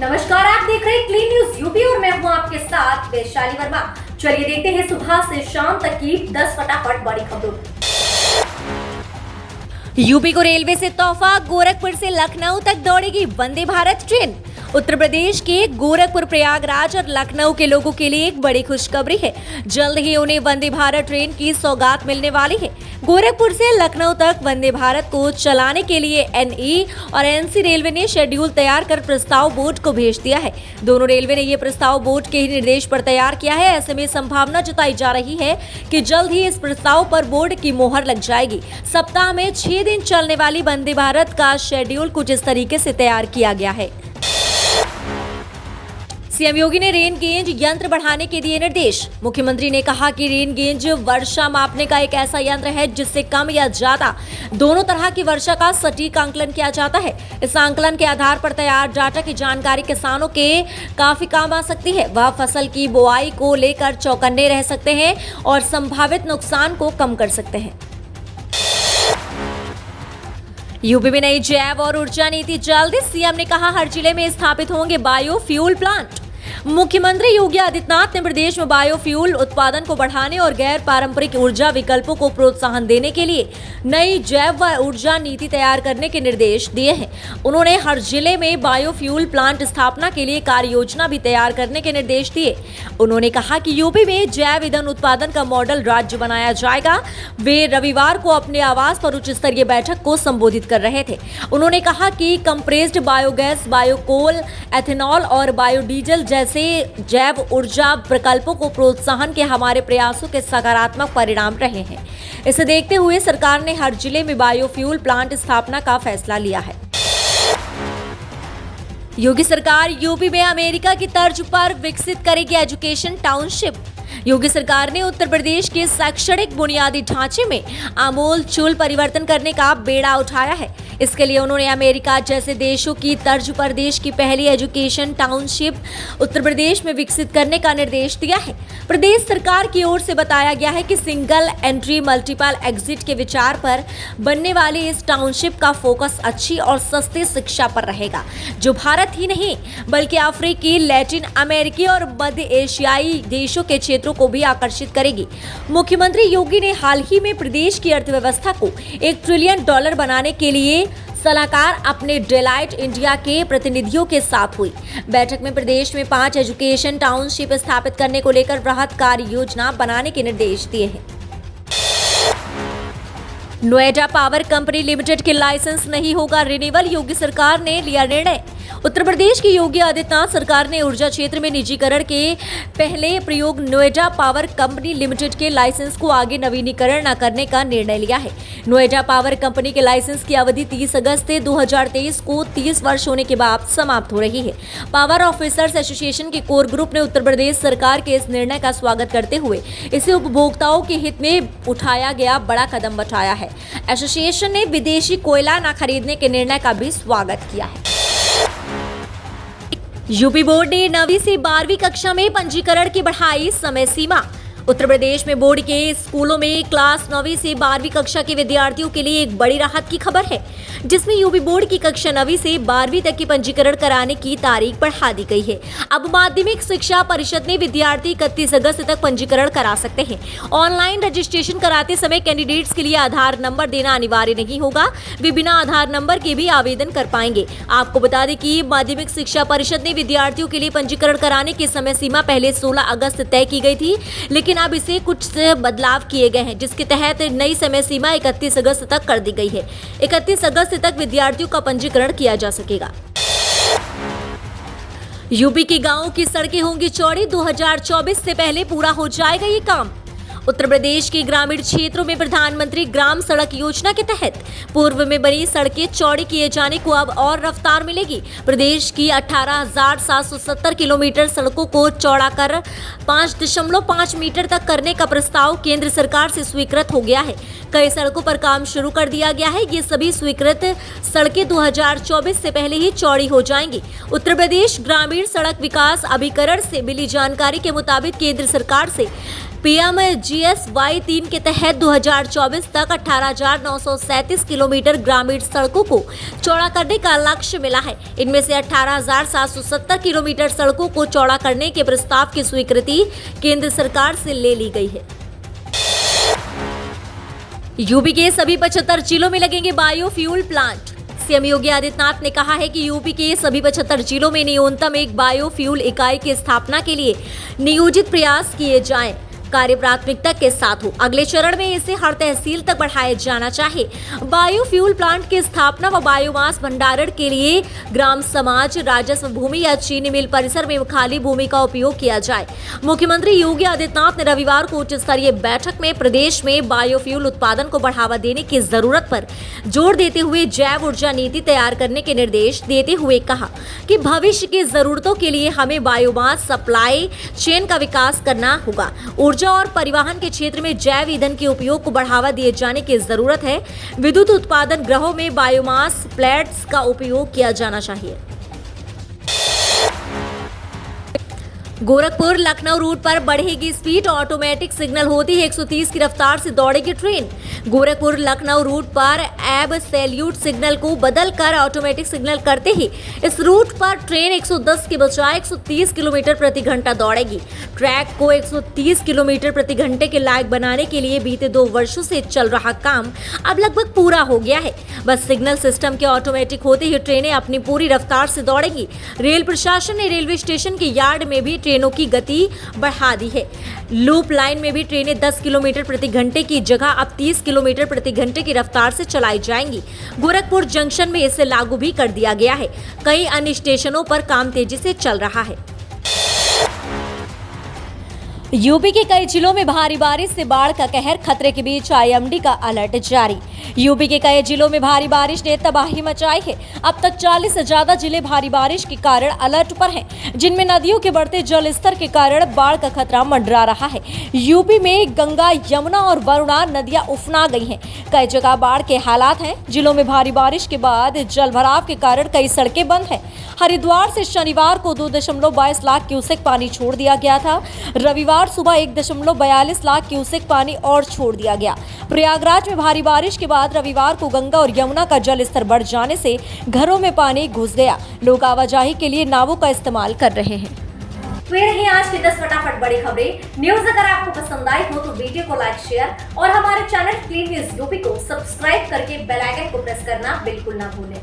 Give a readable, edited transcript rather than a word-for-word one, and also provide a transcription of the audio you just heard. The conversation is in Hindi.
नमस्कार, आप देख रहे हैं क्लीन न्यूज यूपी और मैं हूं आपके साथ वैशाली वर्मा। चलिए देखते हैं सुबह से शाम तक की 10 फटाफट बड़ी खबरों। यूपी को रेलवे से तोहफा, गोरखपुर से लखनऊ तक दौड़ेगी वंदे भारत ट्रेन। उत्तर प्रदेश के गोरखपुर, प्रयागराज और लखनऊ के लोगों के लिए एक बड़ी खुशखबरी है। जल्द ही उन्हें वंदे भारत ट्रेन की सौगात मिलने वाली है। गोरखपुर से लखनऊ तक वंदे भारत को चलाने के लिए एनई और एनसी रेलवे ने शेड्यूल तैयार कर प्रस्ताव बोर्ड को भेज दिया है। दोनों रेलवे ने ये प्रस्ताव बोर्ड के ही निर्देश पर तैयार किया है। ऐसे में संभावना जताई जा रही है कि जल्द ही इस प्रस्ताव पर बोर्ड की मोहर लग जाएगी। सप्ताह में 6 दिन चलने वाली वंदे भारत का शेड्यूल कुछ इस तरीके से तैयार किया गया है। सीएम योगी ने रेन गेज यंत्र बढ़ाने के दिए निर्देश। मुख्यमंत्री ने कहा कि रेन गेज वर्षा मापने का एक ऐसा यंत्र है जिससे कम या ज्यादा दोनों तरह की वर्षा का सटीक आंकलन किया जाता है। इस आंकलन के आधार पर तैयार डाटा की जानकारी किसानों के काफी काम आ सकती है। वह फसल की बुआई को लेकर चौकन्ने रह सकते हैं और संभावित नुकसान को कम कर सकते हैं। यूपी में नई जैव और ऊर्जा नीति जल्द। सीएम ने कहा हर जिले में स्थापित होंगे बायोफ्यूल प्लांट। मुख्यमंत्री योगी आदित्यनाथ ने प्रदेश में बायोफ्यूल उत्पादन को बढ़ाने और गैर पारंपरिक ऊर्जा विकल्पों को प्रोत्साहन देने के लिए नई जैव व ऊर्जा नीति तैयार करने के निर्देश दिए हैं। उन्होंने हर जिले में बायोफ्यूल प्लांट स्थापना के लिए कार्य योजना भी तैयार करने के निर्देश दिए। उन्होंने कहा कि यूपी में जैव ईंधन उत्पादन का मॉडल राज्य बनाया जाएगा। वे रविवार को अपने आवास पर उच्च स्तरीय बैठक को संबोधित कर रहे थे। उन्होंने कहा कि कंप्रेस्ड बायोगैस, बायोकोल, एथेनॉल और बायोडीजल जैसे जैव ऊर्जा प्रकल्पों को प्रोत्साहन के हमारे प्रयासों के सकारात्मक परिणाम रहे हैं। इसे देखते हुए सरकार ने हर जिले में बायोफ्यूल प्लांट स्थापना का फैसला लिया है। योगी सरकार यूपी में अमेरिका की तर्ज पर विकसित करेगी एजुकेशन टाउनशिप। योगी सरकार ने उत्तर प्रदेश के शैक्षणिक बुनियादी ढांचे में आमूल-चूल परिवर्तन करने का बेड़ा उठाया है। इसके लिए उन्होंने अमेरिका जैसे देशों की तर्ज पर देश की पहली एजुकेशन टाउनशिप उत्तर प्रदेश में विकसित करने का निर्देश दिया है। प्रदेश सरकार की ओर से बताया गया है कि सिंगल एंट्री मल्टीपल एग्जिट के विचार पर बनने वाली इस टाउनशिप का फोकस अच्छी और सस्ती शिक्षा पर रहेगा, जो भारत ही नहीं बल्कि अफ्रीकी, लैटिन अमेरिकी और मध्य एशियाई देशों के क्षेत्रों को भी आकर्षित करेगी। मुख्यमंत्री योगी ने हाल ही में प्रदेश की अर्थव्यवस्था को $1 ट्रिलियन बनाने के लिए सलाहकार अपने डेलाइट इंडिया के प्रतिनिधियों के साथ हुई बैठक में प्रदेश में 5 एजुकेशन टाउनशिप स्थापित करने को लेकर बृहत कार्य योजना बनाने के निर्देश दिए हैं। नोएडा पावर कंपनी लिमिटेड के लाइसेंस नहीं होगा रिन्यूअल, योगी सरकार ने लिया निर्णय। उत्तर प्रदेश की योगी आदित्यनाथ सरकार ने ऊर्जा क्षेत्र में निजीकरण के पहले प्रयोग नोएडा पावर कंपनी लिमिटेड के लाइसेंस को आगे नवीनीकरण न करने का निर्णय लिया है। नोएडा पावर कंपनी के लाइसेंस की अवधि 30 अगस्त 2023 को 30 वर्ष होने के बाद समाप्त हो रही है। पावर ऑफिसर्स एसोसिएशन के कोर ग्रुप ने उत्तर प्रदेश सरकार के इस निर्णय का स्वागत करते हुए इसे उपभोक्ताओं के हित में उठाया गया बड़ा कदम बताया है। एसोसिएशन ने विदेशी कोयला न खरीदने के निर्णय का भी स्वागत किया है। यूपी बोर्ड ने 9वीं से 12वीं कक्षा में पंजीकरण की बढ़ाई समय सीमा। उत्तर प्रदेश में बोर्ड के स्कूलों में क्लास 9वीं से 12वीं कक्षा के विद्यार्थियों के लिए एक बड़ी राहत की खबर है, जिसमें यूपी बोर्ड की कक्षा 9वीं से 12वीं तक की पंजीकरण कराने की तारीख बढ़ा दी गई है। अब माध्यमिक शिक्षा परिषद ने विद्यार्थी 31 अगस्त तक पंजीकरण करा सकते हैं। ऑनलाइन रजिस्ट्रेशन कराते समय कैंडिडेट्स के लिए आधार नंबर देना अनिवार्य नहीं होगा। वे बिना आधार नंबर के भी आवेदन कर पाएंगे। आपको बता दें कि माध्यमिक शिक्षा परिषद ने विद्यार्थियों के लिए पंजीकरण कराने की समय सीमा पहले 16 अगस्त तय की गई थी, लेकिन अब इसे कुछ बदलाव किए गए हैं, जिसके तहत नई समय सीमा 31 अगस्त तक कर दी गई है। 31 अगस्त तक विद्यार्थियों का पंजीकरण किया जा सकेगा। यूपी के गांवों की सड़कें होंगी चौड़ी, 2024 से पहले पूरा हो जाएगा ये काम। उत्तर प्रदेश के ग्रामीण क्षेत्रों में प्रधानमंत्री ग्राम सड़क योजना के तहत पूर्व में बनी सड़कें चौड़ी किए जाने को अब और रफ्तार मिलेगी। प्रदेश की 18,770 किलोमीटर सड़कों को चौड़ा कर 5.5 मीटर तक करने का प्रस्ताव केंद्र सरकार से स्वीकृत हो गया है। कई सड़कों पर काम शुरू कर दिया गया है। ये सभी स्वीकृत सड़कें 2024 से पहले ही चौड़ी हो जाएंगी। उत्तर प्रदेश ग्रामीण सड़क विकास अभिकरण से मिली जानकारी के मुताबिक केंद्र सरकार से PMGSY 3 के तहत 2024 तक 18,937 किलोमीटर ग्रामीण सड़कों को चौड़ा करने का लक्ष्य मिला है। इनमें से 18,770 किलोमीटर सड़कों को चौड़ा करने के प्रस्ताव की स्वीकृति केंद्र सरकार से ले ली गई है। यूपी के सभी 75 जिलों में लगेंगे biofuel plant. CM Yogi Adityanath ने कहा है कि यूपी के सभी 75 जिलों में न्यूनतम एक बायोफ्यूल इकाई की स्थापना के लिए नियोजित प्रयास किए जाएं। कार्य प्राथमिकता के साथ हो। अगले चरण में इसे हर तहसील तक बढ़ाया जाना चाहिए। बायोफ्यूल प्लांट की स्थापना व बायोमास भंडारण के लिए ग्राम समाज, राजस्व भूमि या चीनी मिल परिसर में खाली भूमि का उपयोग किया जाए। मुख्यमंत्री योगी आदित्यनाथ ने रविवार को उच्च स्तरीय बैठक में प्रदेश में बायोफ्यूल उत्पादन को बढ़ावा देने की जरूरत पर जोर देते हुए जैव ऊर्जा नीति तैयार करने के निर्देश देते हुए कहा कि भविष्य की जरूरतों के लिए हमें बायोमास सप्लाई चेन का विकास करना होगा। ऊर्जा और परिवहन के क्षेत्र में जैव ईंधन के उपयोग को बढ़ावा दिए जाने की जरूरत है। विद्युत उत्पादन गृहों में बायोमास प्लेट्स का उपयोग किया जाना चाहिए। गोरखपुर लखनऊ रूट पर बढ़ेगी स्पीड, ऑटोमेटिक सिग्नल होती है 130 की रफ्तार से दौड़ेगी ट्रेन। गोरखपुर लखनऊ रूट पर एब सैल्यूट सिग्नल को बदलकर ऑटोमेटिक सिग्नल करते ही इस रूट पर ट्रेन 110 के बजाय 130 किलोमीटर प्रति घंटा दौड़ेगी। ट्रैक को 130 किलोमीटर प्रति घंटे के लायक बनाने के लिए बीते 2 वर्षों से चल रहा काम अब लगभग पूरा हो गया है। बस सिग्नल सिस्टम के ऑटोमेटिक होते ही ट्रेनें अपनी पूरी रफ्तार से दौड़ेंगी। रेल प्रशासन ने रेलवे स्टेशन के यार्ड में भी ट्रेनों की गति बढ़ा दी है। लूप लाइन में भी ट्रेनें 10 किलोमीटर प्रति घंटे की जगह अब 30 किलोमीटर प्रति घंटे की रफ्तार से चलाई जाएंगी। गोरखपुर जंक्शन में इसे लागू भी कर दिया गया है। कई अन्य स्टेशनों पर काम तेजी से चल रहा है। यूपी के कई जिलों में भारी बारिश से बाढ़ का कहर, खतरे के बीच आईएमडी का अलर्ट जारी। यूपी के कई जिलों में भारी बारिश ने तबाही मचाई है। अब तक 40 से ज्यादा जिले भारी बारिश के कारण अलर्ट पर हैं, जिनमें नदियों के बढ़ते जल स्तर के कारण बाढ़ का खतरा मंडरा रहा है। यूपी में गंगा, यमुना और वरुणा नदियां उफना गई हैं। कई जगह बाढ़ के हालात हैं। जिलों में भारी बारिश के बाद जल भराव के कारण कई सड़कें बंद हैं। हरिद्वार से शनिवार को 2.22 लाख क्यूसेक पानी छोड़ दिया गया था। रविवार सुबह 1.42 लाख क्यूसेक पानी और छोड़ दिया गया। प्रयागराज में भारी बारिश के बाद रविवार को गंगा और यमुना का जल स्तर बढ़ जाने से घरों में पानी घुस गया। लोग आवाजाही के लिए नावों का इस्तेमाल कर रहे हैं। तो ये रही आज की 10 फटाफट बड़ी खबरें। न्यूज अगर आपको पसंद आई हो तो वीडियो को लाइक, शेयर और हमारे चैनल क्लीन न्यूज यूपी को सब्सक्राइब करके बेल आइकन को प्रेस करना बिल्कुल ना भूलें।